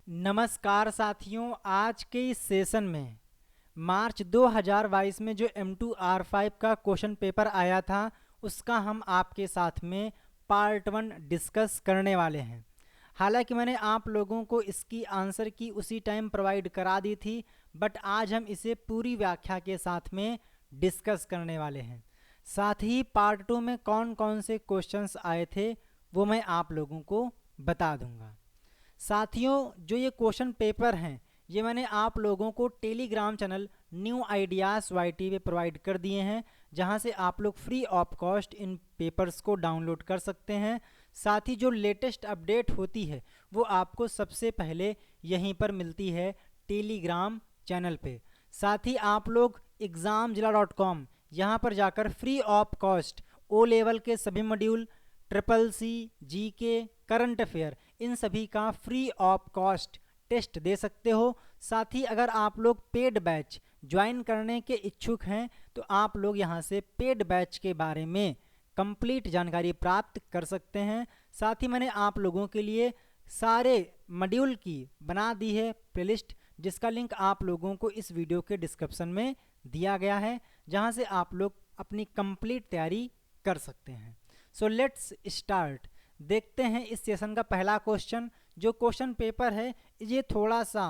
नमस्कार साथियों, आज के इस सेशन में मार्च 2022 में जो M2R5 का क्वेश्चन पेपर आया था उसका हम आपके साथ में पार्ट 1 डिस्कस करने वाले हैं। हालांकि मैंने आप लोगों को इसकी आंसर की उसी टाइम प्रोवाइड करा दी थी, बट आज हम इसे पूरी व्याख्या के साथ में डिस्कस करने वाले हैं। साथ ही पार्ट 2 में कौन कौन से क्वेश्चंस आए थे वो मैं आप लोगों को बता दूंगा। साथियों, जो ये क्वेश्चन पेपर हैं ये मैंने आप लोगों को Telegram channel new ideas YT पे प्रोवाइड कर दिए हैं, जहां से आप लोग फ्री ऑफ कॉस्ट इन पेपर्स को डाउनलोड कर सकते हैं। साथ ही जो लेटेस्ट अपडेट होती है वो आपको सबसे पहले यहीं पर मिलती है टेलीग्राम चैनल पे। साथ ही आप लोग examzilla.com यहाँ पर जाकर free of cost O level के सभी module, triple C, GK, current affair, इन सभी का फ्री ऑफ कॉस्ट टेस्ट दे सकते हो। साथ ही अगर आप लोग पेड बैच ज्वाइन करने के इच्छुक हैं तो आप लोग यहाँ से पेड बैच के बारे में कंप्लीट जानकारी प्राप्त कर सकते हैं। साथ ही मैंने आप लोगों के लिए सारे मॉड्यूल की बना दी है प्लेलिस्ट, जिसका लिंक आप लोगों को इस वीडियो के डिस्क्रिप्शन में दिया गया है, जहाँ से आप लोग अपनी कंप्लीट तैयारी कर सकते हैं। So let's start. देखते हैं इस सेशन का पहला क्वेश्चन। जो क्वेश्चन पेपर है ये थोड़ा सा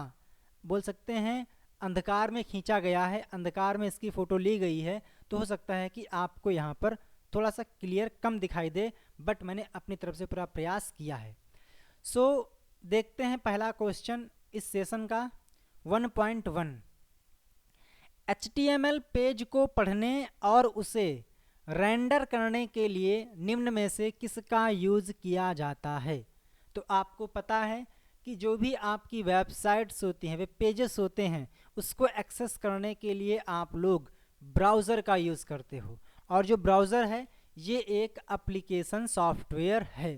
बोल सकते हैं अंधकार में खींचा गया है, अंधकार में इसकी फ़ोटो ली गई है, तो हो सकता है कि आपको यहाँ पर थोड़ा सा क्लियर कम दिखाई दे, बट मैंने अपनी तरफ से पूरा प्रयास किया है। सो देखते हैं पहला क्वेश्चन इस सेशन का 1.1। HTML पेज को पढ़ने और उसे रेंडर करने के लिए निम्न में से किसका यूज़ किया जाता है। तो आपको पता है कि जो भी आपकी वेबसाइट्स होती हैं, वेब पेजेस होते हैं, उसको एक्सेस करने के लिए आप लोग ब्राउज़र का यूज़ करते हो, और जो ब्राउज़र है ये एक एप्लीकेशन सॉफ्टवेयर है।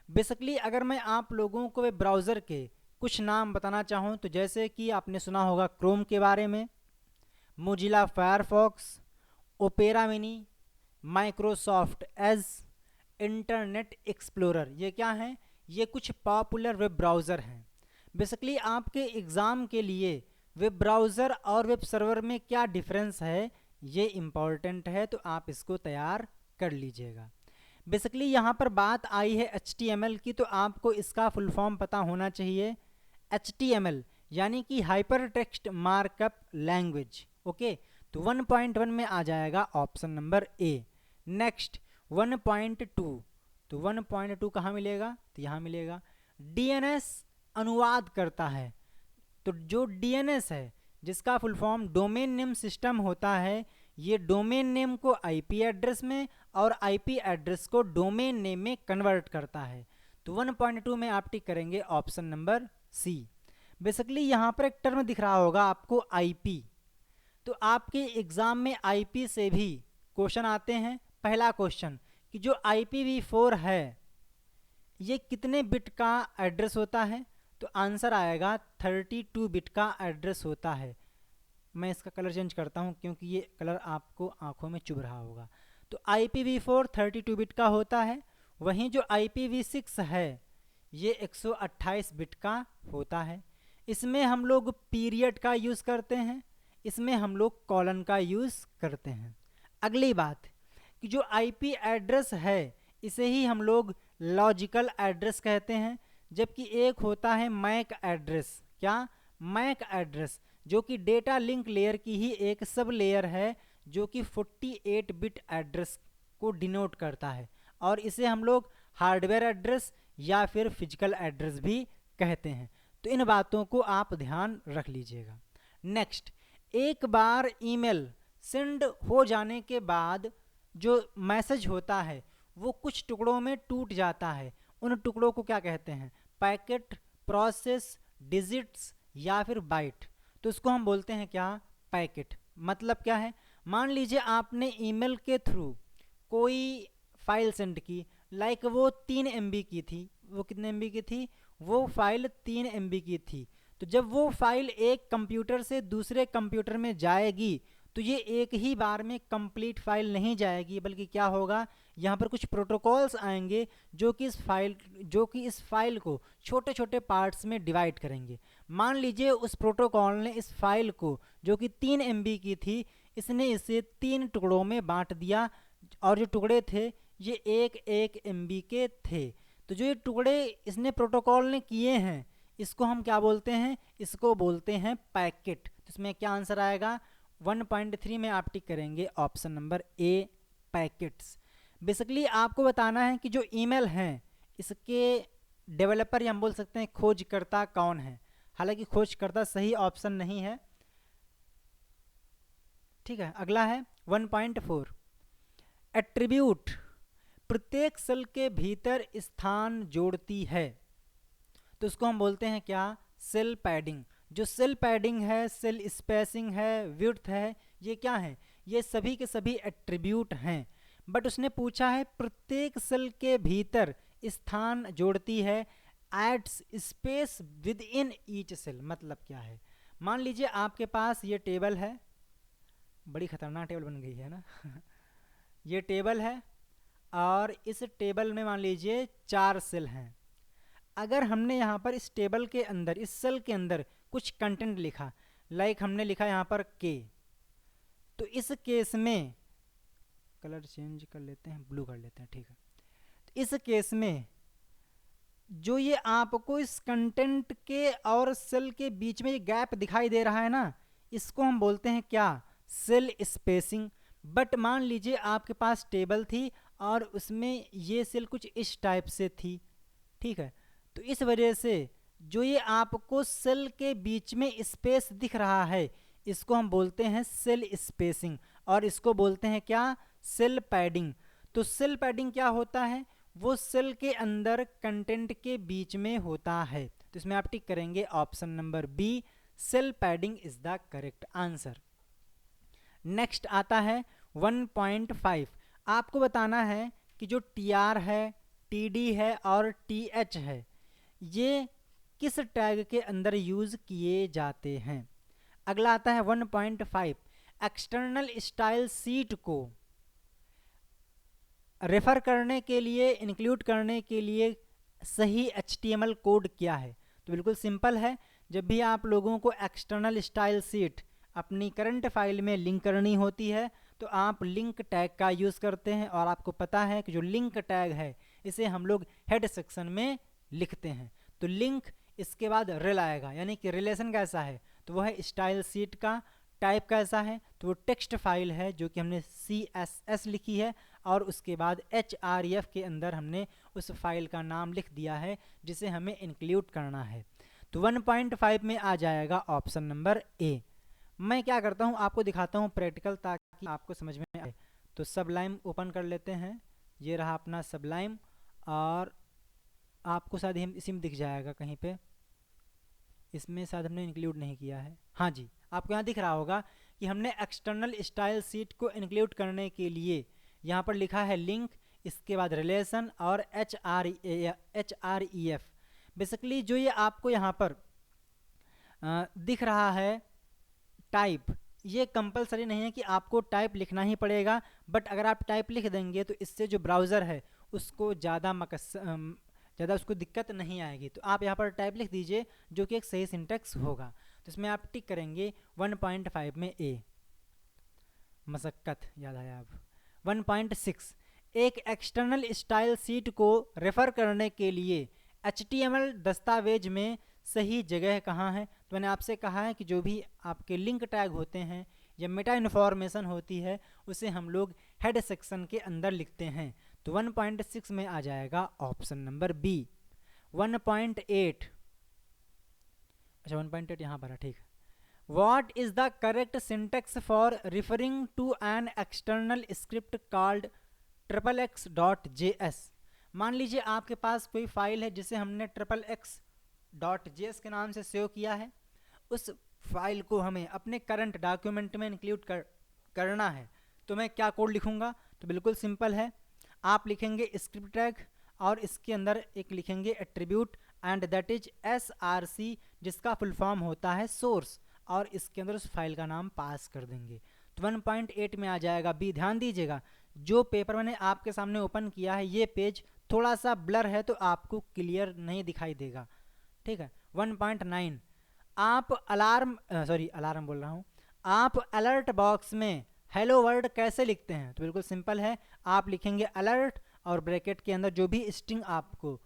बेसिकली अगर मैं आप लोगों को वेब ब्राउज़र के कुछ नाम बताना चाहूँ तो जैसे कि आपने सुना होगा क्रोम के बारे में, Mozilla Firefox, opera mini, Microsoft Edge, internet explorer, ये क्या हैं? ये कुछ पॉपुलर वेब ब्राउज़र हैं। बेसिकली आपके एग्ज़ाम के लिए वेब ब्राउज़र और वेब सर्वर में क्या डिफरेंस है ये इम्पॉर्टेंट है, तो आप इसको तैयार कर लीजिएगा। बेसिकली यहाँ पर बात आई है HTML की, तो आपको इसका फुल फॉर्म पता होना चाहिए। HTML यानी कि hyper text markup language. Okay, तो 1.1 में आ जाएगा ऑप्शन नंबर ए। नेक्स्ट 1.2, तो 1.2 कहाँ मिलेगा? तो यहाँ मिलेगा। DNS अनुवाद करता है, तो जो DNS है जिसका full form domain name system होता है, ये डोमेन नेम को IP एड्रेस में और IP एड्रेस को डोमेन नेम में कन्वर्ट करता है। तो 1.2 में आप टिक करेंगे ऑप्शन नंबर सी। बेसिकली यहाँ पर एक टर्म दिख रहा होगा आपको IP, तो आपके एग्ज़ाम में IP से भी क्वेश्चन आते हैं। पहला क्वेश्चन कि जो IPv4 है ये कितने बिट का एड्रेस होता है? तो आंसर आएगा 32 बिट का एड्रेस होता है। मैं इसका कलर चेंज करता हूँ क्योंकि ये कलर आपको आंखों में चुभ रहा होगा। तो IPv4 32 बिट का होता है, वहीं जो IPv6 है ये 128 बिट का होता है। इसमें हम लोग पीरियड का यूज़ करते हैं, इसमें हम लोग कॉलन का यूज़ करते हैं। अगली बात कि जो IP एड्रेस है इसे ही हम लोग लॉजिकल एड्रेस कहते हैं, जबकि एक होता है मैक एड्रेस। क्या? मैक एड्रेस, जो कि डेटा लिंक लेयर की ही एक सब लेयर है, जो कि 48 बिट एड्रेस को डिनोट करता है, और इसे हम लोग हार्डवेयर एड्रेस या फिर फिजिकल एड्रेस भी कहते हैं। तो इन बातों को आप ध्यान रख लीजिएगा। नेक्स्ट, एक बार ईमेल सेंड हो जाने के बाद जो मैसेज होता है वो कुछ टुकड़ों में टूट जाता है, उन टुकड़ों को क्या कहते हैं? पैकेट, प्रोसेस, डिजिट्स या फिर बाइट। तो उसको हम बोलते हैं क्या? पैकेट। मतलब क्या है? मान लीजिए आपने ईमेल के थ्रू कोई फाइल सेंड की, लाइक वो 3 MB की थी। वो कितने MB की थी? वो फाइल 3 MB की थी। तो जब वो फाइल एक कंप्यूटर से दूसरे कंप्यूटर में जाएगी तो ये एक ही बार में कंप्लीट फाइल नहीं जाएगी, बल्कि क्या होगा, यहाँ पर कुछ प्रोटोकॉल्स आएंगे जो कि इस फाइल को छोटे छोटे पार्ट्स में डिवाइड करेंगे। मान लीजिए उस प्रोटोकॉल ने इस फाइल को, जो कि 3 MB की थी, इसने इसे 3 टुकड़ों में बांट दिया, और जो टुकड़े थे ये 1 MB के थे। तो जो ये टुकड़े इसने प्रोटोकॉल ने किए हैं, इसको हम क्या बोलते हैं, इसको बोलते हैं पैकेट। तो इसमें क्या आंसर आएगा, 1.3 में आप टिक करेंगे option number A, packets. Basically आपको बताना है कि जो ईमेल हैं इसके डेवलपर, या हम बोल सकते हैं खोजकर्ता कौन है। हालांकि खोजकर्ता सही ऑप्शन नहीं है, ठीक है। अगला है 1.4, एट्रीब्यूट प्रत्येक सेल के भीतर स्थान जोड़ती है। तो उसको हम बोलते हैं क्या, सेल पैडिंग। जो सेल पैडिंग है, सेल स्पेसिंग है, विड्थ है, ये क्या है, ये सभी के सभी एट्रीब्यूट हैं। बट उसने पूछा है प्रत्येक सेल के भीतर स्थान जोड़ती है, adds space within each cell. मतलब क्या है, मान लीजिए आपके पास ये टेबल है, बड़ी खतरनाक टेबल बन गई है ना ये टेबल है, और इस टेबल में मान लीजिए 4 सेल हैं। अगर हमने यहाँ पर इस टेबल के अंदर, इस सेल के अंदर कुछ कंटेंट लिखा, लाइक हमने लिखा यहाँ पर के, तो इस केस में कलर चेंज कर लेते हैं, ब्लू कर लेते हैं, ठीक है। तो इस केस में जो ये आपको इस कंटेंट के और सेल के बीच में ये गैप दिखाई दे रहा है ना, इसको हम बोलते हैं क्या, सेल स्पेसिंग। बट मान लीजिए आपके पास टेबल थी और उसमें ये सेल कुछ इस टाइप से थी, ठीक है। तो इस वजह से जो ये आपको सेल के बीच में स्पेस दिख रहा है, इसको हम बोलते हैं सेल स्पेसिंग, और इसको बोलते हैं क्या, सेल पैडिंग। तो सेल पैडिंग क्या होता है, वो सेल के अंदर कंटेंट के बीच में होता है। तो इसमें आप टिक करेंगे option number B, cell padding is the correct answer. Next आता है 1.5। आपको बताना है कि जो TR है, TD है और TH है, ये किस टैग के अंदर यूज किए जाते हैं। अगला आता है 1.5, एक्सटर्नल स्टाइल सीट को रेफर करने के लिए, इंक्लूड करने के लिए सही HTML कोड क्या है। तो बिल्कुल सिंपल है, जब भी आप लोगों को एक्सटर्नल स्टाइल सीट अपनी करंट फाइल में लिंक करनी होती है, तो आप लिंक टैग का यूज़ करते हैं। और आपको पता है कि जो लिंक टैग है इसे हम लोग हेड सेक्शन में लिखते हैं। तो लिंक, इसके बाद रिल आएगा, यानी कि रिलेशन कैसा है, तो वो है स्टाइल सीट का। टाइप कैसा है, तो वो टेक्स्ट फाइल है जो कि हमने CSS लिखी है, और उसके बाद href के अंदर हमने उस फाइल का नाम लिख दिया है जिसे हमें इंक्लूड करना है। तो 1.5 में आ जाएगा ऑप्शन नंबर ए। मैं क्या करता हूँ, आपको दिखाता हूँ प्रैक्टिकल, ताकि आपको समझ में आए। तो सबलाइम ओपन कर लेते हैं, ये रहा अपना सबलाइम, और आपको शायद इसी में दिख जाएगा कहीं पे, इसमें शायद हमने इंक्लूड नहीं किया है। हाँ जी, आपको यहाँ दिख रहा होगा कि हमने एक्सटर्नल स्टाइल सीट को इंक्लूड करने के लिए यहाँ पर लिखा है लिंक, इसके बाद रिलेशन और href। बेसिकली जो ये आपको यहाँ पर दिख रहा है टाइप, ये कंपलसरी नहीं है कि आपको टाइप लिखना ही पड़ेगा, बट अगर आप टाइप लिख देंगे तो इससे जो ब्राउज़र है उसको ज़्यादा उसको दिक्कत नहीं आएगी। तो आप यहाँ पर टाइप लिख दीजिए, जो कि एक सही सिंटेक्स होगा। तो इसमें आप टिक करेंगे 1.5 में ए, मशक्क़त याद आया अब। 1.6, एक एक्सटर्नल स्टाइल सीट को रेफ़र करने के लिए HTML दस्तावेज में सही जगह कहाँ है। तो मैंने आपसे कहा है कि जो भी आपके लिंक टैग होते हैं या मेटा इन्फॉर्मेशन होती है, उसे हम लोग हेड सेक्शन के अंदर लिखते हैं। तो 1.6 में आ जाएगा ऑप्शन नंबर बी। 1.8, अच्छा 1.8 यहाँ पर है, ठीक है। What is the correct syntax for referring to an external script called XXX.js? मान लीजिए आपके पास कोई फाइल है जिसे हमने XXX.js के नाम से सेव किया है। उस फाइल को हमें अपने करंट डॉक्यूमेंट में इंक्लूड करना है। तो मैं क्या कोड लिखूंगा, तो बिल्कुल सिंपल है, आप लिखेंगे स्क्रिप्ट टैग और इसके अंदर एक लिखेंगे attribute and that is SRC, जिसका फुल फॉर्म होता है सोर्स, और इसके अंदर उस फाइल का नाम पास कर देंगे। तो 1.8 में आ जाएगा बी। ध्यान दीजिएगा, जो पेपर मैंने आपके सामने ओपन किया है ये पेज थोड़ा सा ब्लर है तो आपको क्लियर नहीं दिखाई देगा, ठीक है। 1.9, आप अलार्म बोल रहा हूँ, आप अलर्ट बॉक्स में हेलो वर्ल्ड कैसे लिखते हैं? तो बिल्कुल सिंपल है, आप लिखेंगे अलर्ट और ब्रैकेट के अंदर जो भी स्ट्रिंग आपको,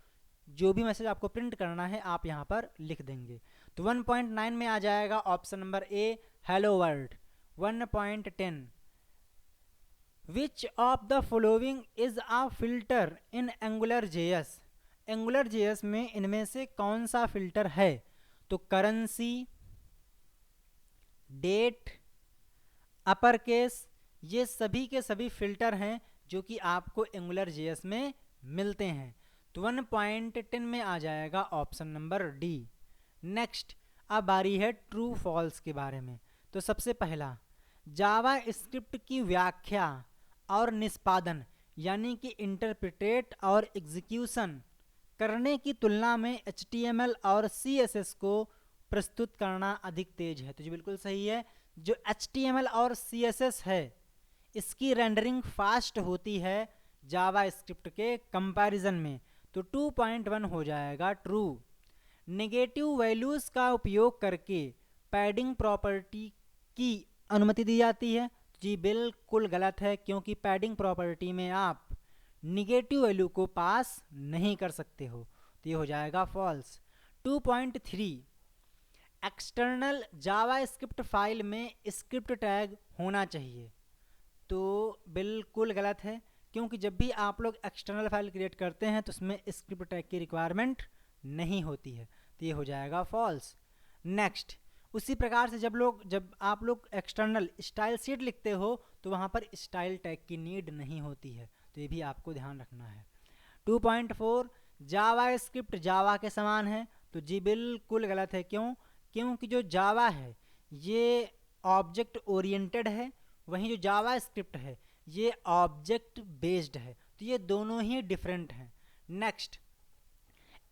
जो भी मैसेज आपको प्रिंट करना है आप यहाँ पर लिख देंगे। तो 1.9 में आ जाएगा option number A hello world. 1.10, which of the following is a filter in angular JS? Angular JS में इनमें से कौन सा फिल्टर है? तो करेंसी, डेट, अपर केस, ये सभी के सभी फिल्टर हैं जो कि आपको एंगुलर जेएस में मिलते हैं। तो 1.10 में आ जाएगा ऑप्शन नंबर डी। नेक्स्ट, अब बारी है ट्रू फॉल्स के बारे में। तो सबसे पहला, जावा स्क्रिप्ट की व्याख्या और निष्पादन यानी कि इंटरप्रिटेट और एग्जीक्यूशन करने की तुलना में HTML और CSS को प्रस्तुत करना अधिक तेज है। तो जी बिल्कुल सही है, जो HTML और CSS है इसकी रेंडरिंग फास्ट होती है जावा स्क्रिप्ट के कंपैरिजन में। तो 2.1 हो जाएगा ट्रू। नेगेटिव वैल्यूज़ का उपयोग करके पैडिंग प्रॉपर्टी की अनुमति दी जाती है? जी बिल्कुल गलत है, क्योंकि पैडिंग प्रॉपर्टी में आप निगेटिव वैल्यू को पास नहीं कर सकते हो, तो ये हो जाएगा फॉल्स। 2.3, एक्सटर्नल जावा स्क्रिप्ट फाइल में स्क्रिप्ट टैग होना चाहिए? तो बिल्कुल गलत है, क्योंकि जब भी आप लोग एक्सटर्नल फाइल क्रिएट करते हैं तो उसमें स्क्रिप्ट टैग की रिक्वायरमेंट नहीं होती है, तो ये हो जाएगा फॉल्स। नेक्स्ट, उसी प्रकार से जब आप लोग एक्सटर्नल स्टाइल शीट लिखते हो तो वहाँ पर स्टाइल टैग की नीड नहीं होती है, तो ये भी आपको ध्यान रखना है। 2.4, जावा स्क्रिप्ट जावा के समान है? तो जी बिल्कुल गलत है। क्यों? क्योंकि जो जावा है ये ऑब्जेक्ट ओरिएंटेड है, वहीं जो जावा स्क्रिप्ट है ये ऑब्जेक्ट बेस्ड है, तो ये दोनों ही डिफरेंट हैं। नेक्स्ट,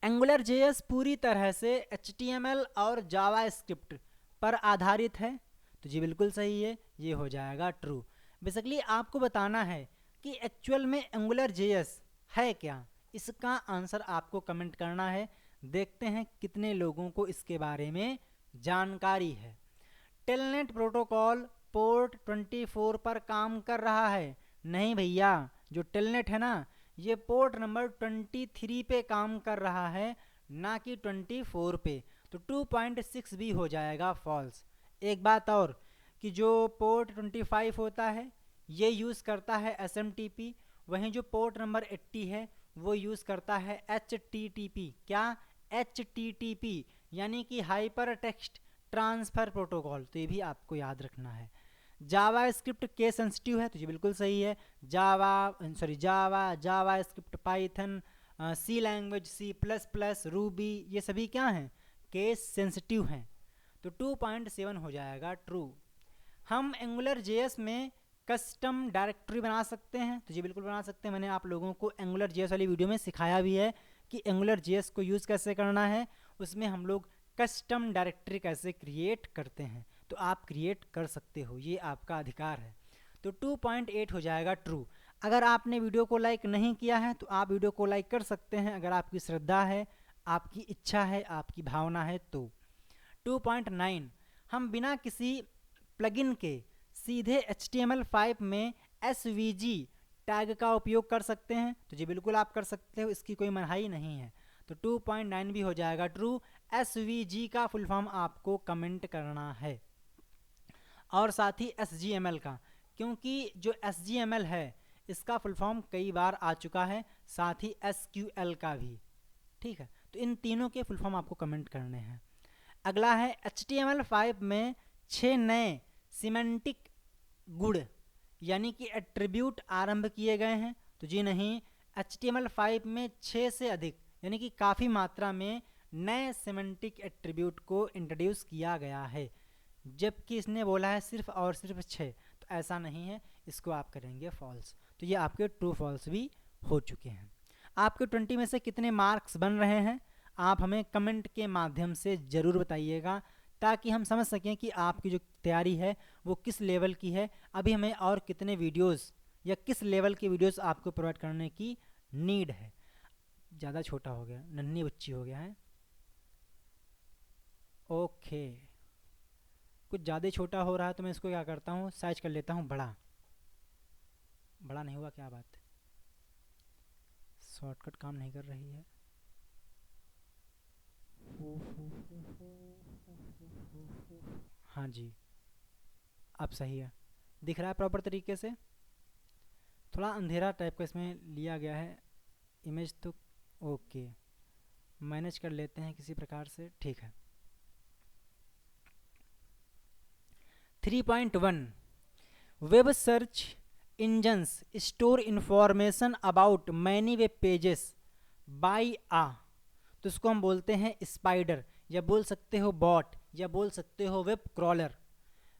एंगुलर जेएस पूरी तरह से HTML और जावा स्क्रिप्ट पर आधारित है? तो जी बिल्कुल सही है, ये हो जाएगा ट्रू। बेसिकली आपको बताना है कि एक्चुअल में एंगुलर जेएस है क्या, इसका आंसर आपको कमेंट करना है। देखते हैं कितने लोगों को इसके बारे में जानकारी है। टेलनेट प्रोटोकॉल पोर्ट 24 पर काम कर रहा है? नहीं भैया, जो टेलनेट है ना ये पोर्ट नंबर 23 पे काम कर रहा है, ना कि 24 पे। तो 2.6 भी हो जाएगा फॉल्स। एक बात और कि जो पोर्ट 25 होता है ये यूज़ करता है SMTP, वहीं जो पोर्ट नंबर 80 है वो यूज़ करता है HTTP। क्या? HTTP यानी कि हाइपर टेक्स्ट ट्रांसफ़र प्रोटोकॉल, तो ये भी आपको याद रखना है। जावा स्क्रिप्ट केस सेंसिटिव है? तो ये बिल्कुल सही है। जावा स्क्रिप्ट, पाइथन, सी लैंग्वेज, C++, रूबी, ये सभी क्या हैं? केस सेंसिटिव हैं। तो 2.7 हो जाएगा ट्रू। हम एंगुलर जेएस में कस्टम डायरेक्टरी बना सकते हैं? तो जी बिल्कुल बना सकते हैं। मैंने आप लोगों को एंगुलर जेएस वाली वीडियो में सिखाया भी है कि एंगुलर जेएस को यूज़ कैसे करना है, उसमें हम लोग कस्टम डायरेक्टरी कैसे क्रिएट करते हैं, तो आप क्रिएट कर सकते हो, ये आपका अधिकार है। तो 2.8 हो जाएगा ट्रू। अगर आपने वीडियो को लाइक नहीं किया है तो आप वीडियो को लाइक कर सकते हैं, अगर आपकी श्रद्धा है, आपकी इच्छा है, आपकी भावना है तो। 2.9, हम बिना किसी प्लगइन के सीधे HTML5 में SVG टैग का उपयोग कर सकते हैं? तो जी बिल्कुल आप कर सकते हो, इसकी कोई मनाही नहीं है। तो 2.9 भी हो जाएगा ट्रू। SVG का फुल फॉर्म आपको कमेंट करना है, और साथ ही SGML का, क्योंकि जो SGML है इसका फुल फॉर्म कई बार आ चुका है, साथ ही SQL का भी, ठीक है। तो इन तीनों के फुल फॉर्म आपको कमेंट करने हैं। अगला है HTML5 में 6 नए सिमेंटिक गुण यानी कि एट्रीब्यूट आरंभ किए गए हैं? तो जी नहीं, HTML5 में 6 से अधिक यानी कि काफ़ी मात्रा में नए सिमेंटिक एट्रीब्यूट को इंट्रोड्यूस किया गया है, जबकि इसने बोला है सिर्फ और सिर्फ 6। तो ऐसा नहीं है, इसको आप करेंगे फॉल्स। तो ये आपके ट्रू फॉल्स भी हो चुके हैं। आपके 20 में से कितने मार्क्स बन रहे हैं आप हमें कमेंट के माध्यम से ज़रूर बताइएगा, ताकि हम समझ सकें कि आपकी जो तैयारी है वो किस लेवल की है, अभी हमें और कितने वीडियोस या किस लेवल के वीडियोस आपको प्रोवाइड करने की नीड है। ज़्यादा छोटा हो गया, नन्ही बच्ची हो गया है, ओके। कुछ ज़्यादा ही छोटा हो रहा है तो मैं इसको क्या करता हूँ, साइज कर लेता हूँ बड़ा। बड़ा नहीं हुआ, क्या बात, शॉर्टकट काम नहीं कर रही है। हाँ जी, अब सही है, दिख रहा है प्रॉपर तरीके से। थोड़ा अंधेरा टाइप का इसमें लिया गया है इमेज, तो ओके मैनेज कर लेते हैं किसी प्रकार से, ठीक है। 3.1 web search engines store information about many web pages by ah, तो इसको हम बोलते हैं स्पाइडर, या बोल सकते हो बॉट, या बोल सकते हो वेब क्रॉलर।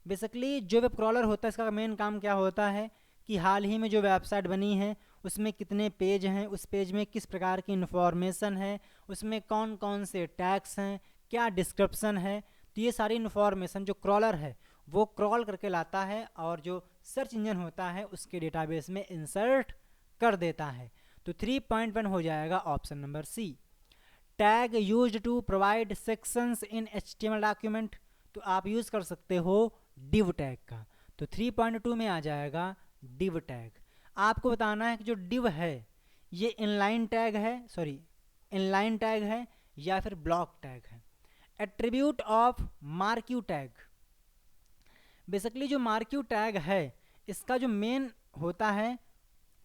बेसिकली जो वेब क्रॉलर होता है इसका मेन काम क्या होता है कि हाल ही में जो वेबसाइट बनी है उसमें कितने पेज हैं, उस पेज में किस प्रकार की इन्फॉर्मेशन है, उसमें कौन कौन से टैग्स हैं, क्या डिस्क्रिप्शन है, तो ये सारी इन्फॉर्मेशन जो क्रॉलर है वो क्रॉल करके लाता है और जो सर्च इंजन होता है उसके डेटाबेस में इंसर्ट कर देता है। तो 3.1 हो जाएगा option number C. Tag used to provide sections in HTML document, तो आप यूज़ कर सकते हो div टैग का, तो 3.2 में आ जाएगा div टैग। आपको बताना है कि जो div है ये इनलाइन टैग है, सॉरी इनलाइन टैग है या फिर ब्लॉक टैग है। Attribute of marquee tag, basically जो मार्क्यू टैग है इसका जो मेन होता है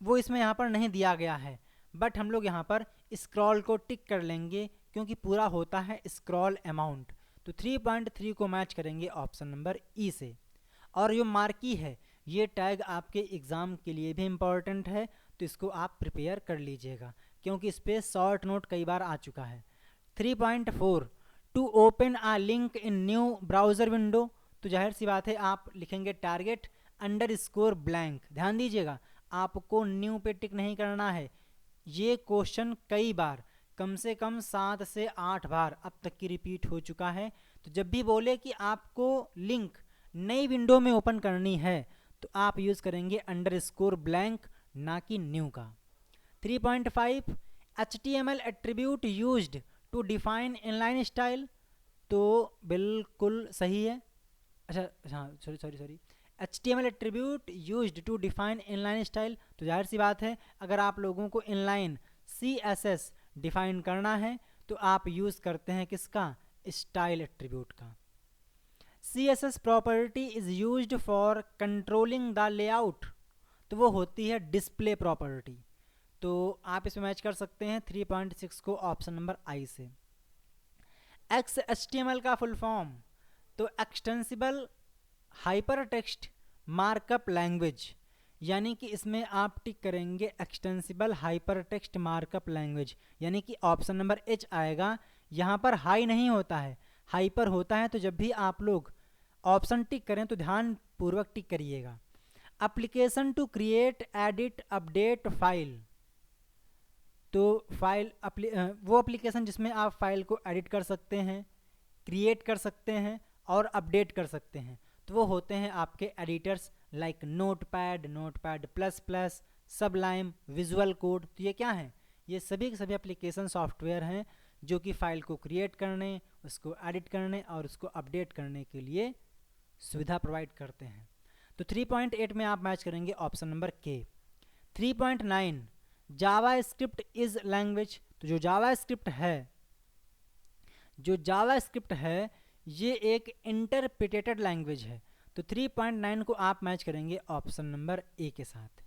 वो इसमें यहाँ पर नहीं दिया गया है, बट हम लोग यहाँ पर स्क्रॉल को टिक कर लेंगे क्योंकि पूरा होता है स्क्रॉल अमाउंट। तो 3.3 को मैच करेंगे ऑप्शन नंबर ई से। और जो मार्की है ये टैग आपके एग्ज़ाम के लिए भी इम्पॉर्टेंट है, तो इसको आप प्रिपेयर कर लीजिएगा क्योंकि इस पर शॉर्ट नोट कई बार आ चुका है। 3.4 to open a link in new browser window, तो जाहिर सी बात है आप लिखेंगे टारगेट _ ब्लैंक। ध्यान दीजिएगा आपको न्यू पे टिक नहीं करना है, ये क्वेश्चन कई बार कम से कम 7 से 8 बार अब तक की रिपीट हो चुका है। तो जब भी बोले कि आपको लिंक नई विंडो में ओपन करनी है तो आप यूज़ करेंगे _ ना कि न्यू का। 3.5 HTML attribute used to define inline style, तो बिल्कुल सही है। अच्छा हाँ sorry HTML attribute used to define inline style, तो जाहिर सी बात है अगर आप लोगों को इनलाइन CSS डिफाइन करना है तो आप यूज़ करते हैं किसका, स्टाइल एट्रीब्यूट का। CSS property is used for controlling the layout, तो वो होती है डिस्प्ले प्रॉपर्टी, तो आप इसमें मैच कर सकते हैं 3.6 को ऑप्शन नंबर आई से। XHTML का फुल फॉर्म, तो extensible hyper text markup language, यानी कि इसमें आप टिक करेंगे extensible hyper text markup language, यानी कि ऑप्शन नंबर एच आएगा। यहाँ पर हाई नहीं होता है, हाइपर होता है, तो जब भी आप लोग ऑप्शन टिक करें तो ध्यान पूर्वक टिक करिएगा। Application to create edit update file, तो फाइल वो एप्लीकेशन जिसमें आप फाइल को एडिट कर सकते हैं, क्रिएट कर सकते हैं और अपडेट कर सकते हैं, तो वो होते हैं आपके editors like notepad, Sublime, visual code. तो ये क्या है, ये सभी के सभी एप्लीकेशन सॉफ्टवेयर हैं जो कि फ़ाइल को क्रिएट करने, उसको एडिट करने और उसको अपडेट करने के लिए सुविधा प्रोवाइड करते हैं। तो 3.8 में आप मैच करेंगे ऑप्शन नंबर के। 3.9 जावा स्क्रिप्ट इज़ लैंग्वेज, तो जो जावा स्क्रिप्ट है ये एक इंटरप्रिटेटेड लैंग्वेज है, तो 3.9 को आप मैच करेंगे ऑप्शन नंबर ए के साथ।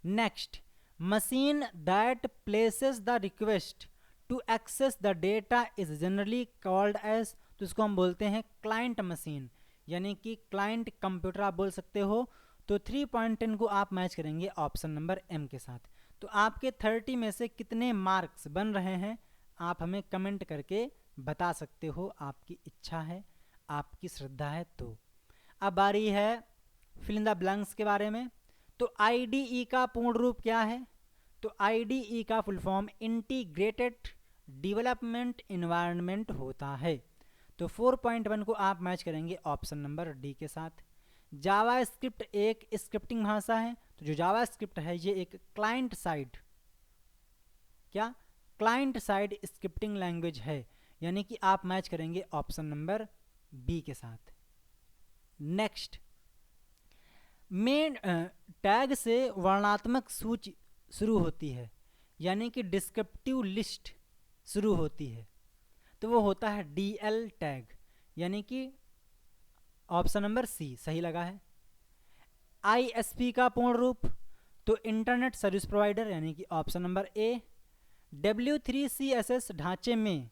Next, machine that places the request to access the data is generally called as, तो इसको हम बोलते हैं क्लाइंट मशीन, यानी कि क्लाइंट कंप्यूटर आप बोल सकते हो। तो 3.10 को आप मैच करेंगे ऑप्शन नंबर एम के साथ। तो आपके 30 में से कितने मार्क्स बन रहे हैं आप हमें कमेंट करके बता सकते हो, आपकी इच्छा है, आपकी श्रद्धा है। तो अब बारी है फिल इन द ब्लैंक्स के बारे में। तो IDE का पूर्ण रूप क्या है, तो IDE का full form integrated development environment होता है। तो 4.1 को आप मैच करेंगे ऑप्शन नंबर डी के साथ। जावा स्क्रिप्ट एक स्क्रिप्टिंग भाषा है, तो जो जावा स्क्रिप्ट है ये एक क्लाइंट साइड, क्या क्लाइंट साइड स्क्रिप्टिंग लैंग्वेज है, यानी कि आप मैच करेंगे ऑप्शन नंबर बी के साथ। नेक्स्ट, मेन टैग से वर्णात्मक सूची शुरू होती है, यानी कि डिस्क्रिप्टिव लिस्ट शुरू होती है, तो वो होता है DL टैग, यानी कि ऑप्शन नंबर सी सही लगा है। ISP का पूर्ण रूप, तो इंटरनेट सर्विस प्रोवाइडर, यानी कि ऑप्शन नंबर ए। W3CSS ढांचे में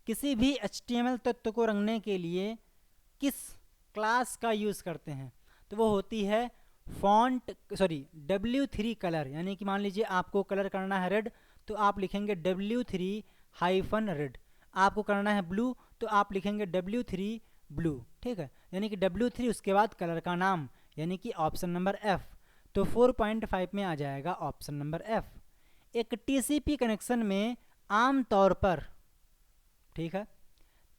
किसी भी HTML तत्व को रंगने के लिए किस क्लास का यूज़ करते हैं, तो वो होती है W3 कलर, यानी कि मान लीजिए आपको कलर करना है रेड, तो आप लिखेंगे W3-रेड, आपको करना है ब्लू, तो आप लिखेंगे W3 ब्लू, ठीक है, यानी कि W3 उसके बाद कलर का नाम, यानी कि ऑप्शन नंबर F। तो 4.5 में आ जाएगा ऑप्शन नंबर F। एक TCP कनेक्शन में आम तौर पर, ठीक है,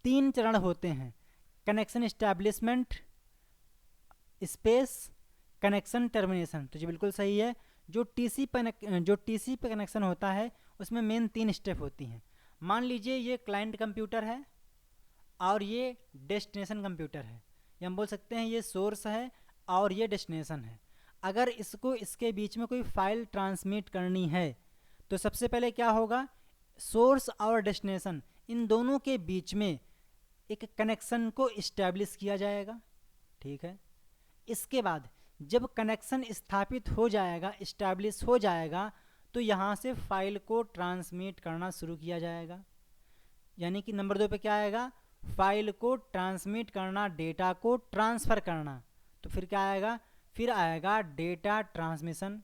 3 चरण होते हैं, connection establishment, space, connection termination. तो जी बिल्कुल सही है, जो TCP कनेक्शन होता है उसमें मेन 3 स्टेप होती हैं। मान लीजिए ये क्लाइंट कंप्यूटर है और ये डेस्टिनेशन कंप्यूटर है, या हम बोल सकते हैं ये सोर्स है और ये डेस्टिनेशन है। अगर इसको इसके बीच में कोई फाइल ट्रांसमिट करनी है, तो सबसे पहले क्या होगा, सोर्स और डेस्टिनेशन इन दोनों के बीच में एक कनेक्शन को इस्टेब्लिश किया जाएगा, ठीक है। इसके बाद जब कनेक्शन स्थापित हो जाएगा, इस्टेब्लिश हो जाएगा, तो यहाँ से फाइल को ट्रांसमिट करना शुरू किया जाएगा, यानी कि नंबर 2 पे क्या आएगा, फाइल को ट्रांसमिट करना, डेटा को ट्रांसफ़र करना, तो फिर क्या आएगा, फिर आएगा डेटा ट्रांसमिशन।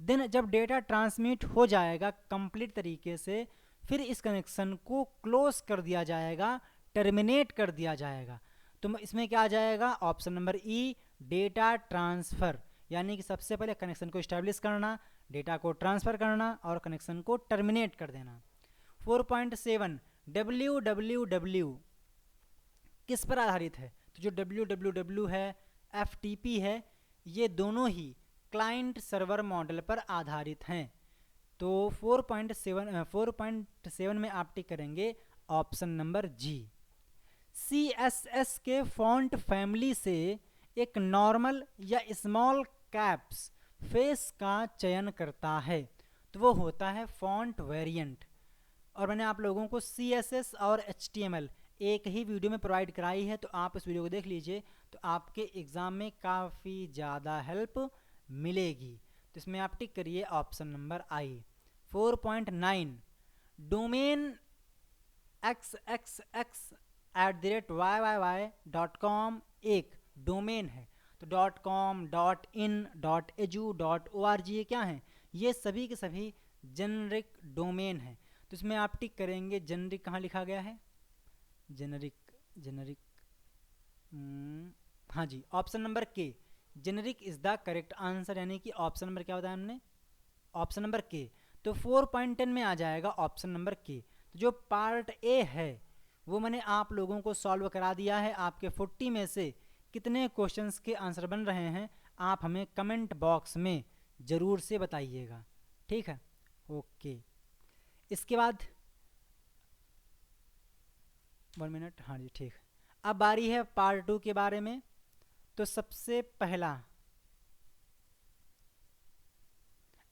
देन जब डेटा ट्रांसमिट हो जाएगा कंप्लीट तरीके से, फिर इस कनेक्शन को क्लोज कर दिया जाएगा, टर्मिनेट कर दिया जाएगा। तो इसमें क्या आ जाएगा, ऑप्शन नंबर ई, डेटा ट्रांसफ़र, यानी कि सबसे पहले कनेक्शन को इस्टेब्लिश करना, डेटा को ट्रांसफ़र करना और कनेक्शन को टर्मिनेट कर देना। 4.7 www किस पर आधारित है, तो जो www है, FTP है, ये दोनों ही क्लाइंट सर्वर मॉडल पर आधारित हैं। तो 4.7 में आप टिक करेंगे ऑप्शन नंबर जी। CSS के फॉन्ट फैमिली से एक नॉर्मल या स्मॉल कैप्स फेस का चयन करता है, तो वो होता है फॉन्ट वेरिएंट। और मैंने आप लोगों को CSS और HTML एक ही वीडियो में प्रोवाइड कराई है, तो आप इस वीडियो को देख लीजिए, तो आपके एग्ज़ाम में काफ़ी ज़्यादा हेल्प मिलेगी। तो इसमें आप टिक करिए ऑप्शन नंबर आई। 4.9 डोमेन xxx@yyyy.com एक डोमेन है, तो .com, .in, .edu, .org ये क्या हैं, ये सभी के सभी जेनरिक डोमेन है। तो इसमें आप टिक करेंगे, जेनरिक कहाँ लिखा गया है, जेनरिक हाँ जी, ऑप्शन नंबर के, generic is the correct answer, यानी कि ऑप्शन नंबर क्या बताया हमने, ऑप्शन नंबर के। तो 4.10 में आ जाएगा ऑप्शन नंबर के। तो जो पार्ट ए है वो मैंने आप लोगों को सॉल्व करा दिया है। आपके 40 में से कितने क्वेश्चंस के आंसर बन रहे हैं आप हमें कमेंट बॉक्स में ज़रूर से बताइएगा, ठीक है, ओके। इसके बाद 1 मिनट, हाँ जी ठीक। अब बारी है पार्ट 2 के बारे में। तो सबसे पहला,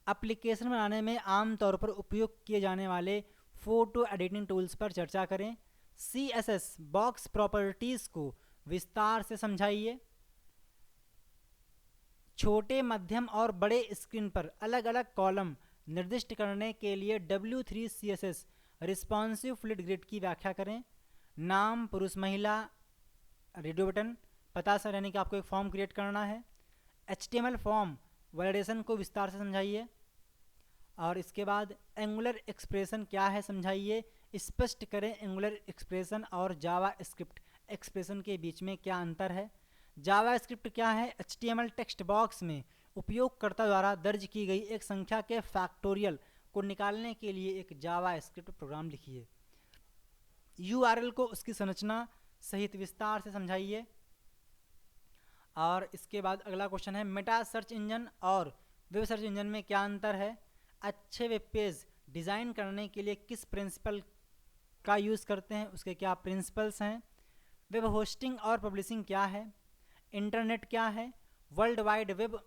एप्लीकेशन बनाने में आमतौर पर उपयोग किए जाने वाले फ़ोटो एडिटिंग टूल्स पर चर्चा करें। CSS बॉक्स प्रॉपर्टीज़ को विस्तार से समझाइए। छोटे, मध्यम और बड़े स्क्रीन पर अलग अलग कॉलम निर्दिष्ट करने के लिए W3CSS रिस्पॉन्सिव फ्लिट ग्रिड की व्याख्या करें। नाम, पुरुष महिला, रेडियो बटन, पता सर, यानी कि आपको एक फॉर्म क्रिएट करना है। HTML फॉर्म वैलिडेशन को विस्तार से समझाइए। और इसके बाद एंगुलर एक्सप्रेशन क्या है समझाइए। स्पष्ट करें एंगुलर एक्सप्रेशन और जावा स्क्रिप्ट एक्सप्रेशन के बीच में क्या अंतर है। जावा स्क्रिप्ट क्या है, HTML टेक्स्ट बॉक्स में उपयोगकर्ता द्वारा दर्ज की गई एक संख्या के फैक्टोरियल को निकालने के लिए एक जावा स्क्रिप्ट प्रोग्राम लिखिए। URL को उसकी संरचना सहित विस्तार से समझाइए। और इसके बाद अगला क्वेश्चन है, मेटा सर्च इंजन और वेब सर्च इंजन में क्या अंतर है? अच्छे वेब पेज डिज़ाइन करने के लिए किस प्रिंसिपल का यूज़ करते हैं, उसके क्या प्रिंसिपल्स हैं? वेब होस्टिंग और पब्लिशिंग क्या है? इंटरनेट क्या है? वर्ल्ड वाइड वेब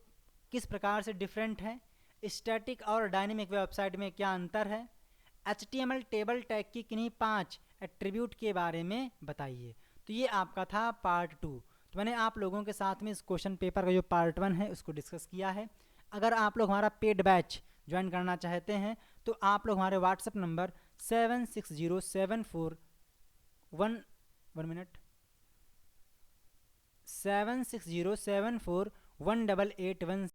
किस प्रकार से डिफरेंट है? स्टैटिक और डायनेमिक वेबसाइट में क्या अंतर है? HTML टेबल टैग की किन्हीं 5 एट्रीब्यूट के बारे में बताइए। तो ये आपका था पार्ट 2। तो मैंने आप लोगों के साथ में इस क्वेश्चन पेपर का जो पार्ट 1 है उसको डिस्कस किया है। अगर आप लोग हमारा पेड बैच ज्वाइन करना चाहते हैं तो आप लोग हमारे व्हाट्सएप नंबर 760741 760741881